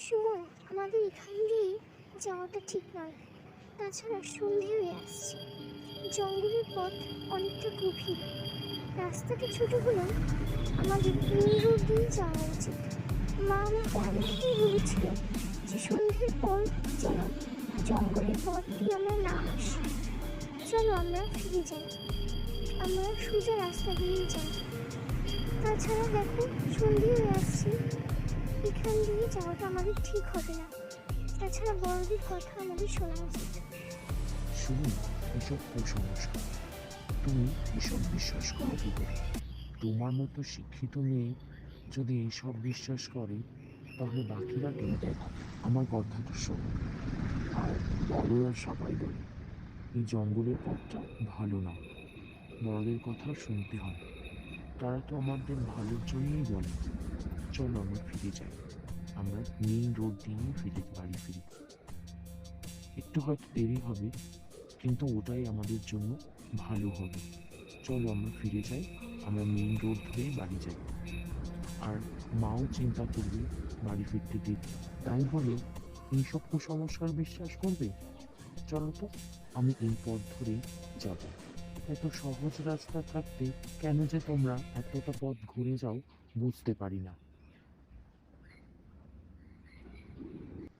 সুমন, আমাদের এখান দিয়ে যাওয়াটা ঠিক নয়। তাছাড়া সন্ধে হয়ে আসছে, জঙ্গলের পথ অনেকটা গভীর, রাস্তাটা ছোট হলেও আমাদের মেন রোড দিয়ে যাওয়া উচিত। মা আমাকে আগে থেকেই বলেছিল যে সন্ধ্যের পর যেন জঙ্গলের পথ দিয়ে আমরা না আসি। চলো আমরা ফিরে যাই, আমরা সোজা রাস্তা দিয়ে যাই। তাছাড়া দেখো, সন্ধে হয়ে আসছে, এখান দিয়ে যাওয়াটা আমাদের ঠিক হবে না। তাছাড়া বড়দের কথা আমাদের শোনা উচিত। শুনুন, এসব কুসংস্কার, তুমি এসব বিশ্বাস করো কি করে? তোমার মতো শিক্ষিত মেয়ে যদি এইসব বিশ্বাস করে, তাহলে বাকিরা কেন? আমার কথাটা শোনো। আর বড়রা সবাই বলে এই জঙ্গলের পথটা ভালো না, বড়দের কথা শুনতে হয়। তারা তো আমাদের ভালোর জন্যই বলে। চলো আমরা ফিরে যাই, আমরা মেইন রোড দিয়ে বাড়ি ফিরি। একটু হয়তো দেরি হবে, কিন্তু ওটাই আমাদের জন্য ভালো হবে। চলো আমরা ফিরে যাই, আমরা মেইন রোড ধরে বাড়ি যাই। আর মাও চিন্তা করবে বাড়ি ফিরতে দেরি, তাই বলে এইসব কুসংস্কার বিশ্বাস করবে? চলো তো, আমি এই পথ ধরেই যাব। এত সহজ রাস্তা থাকতে কেন যে তোমরা এতটা পথ ঘুরে যাও বুঝতে পারি না।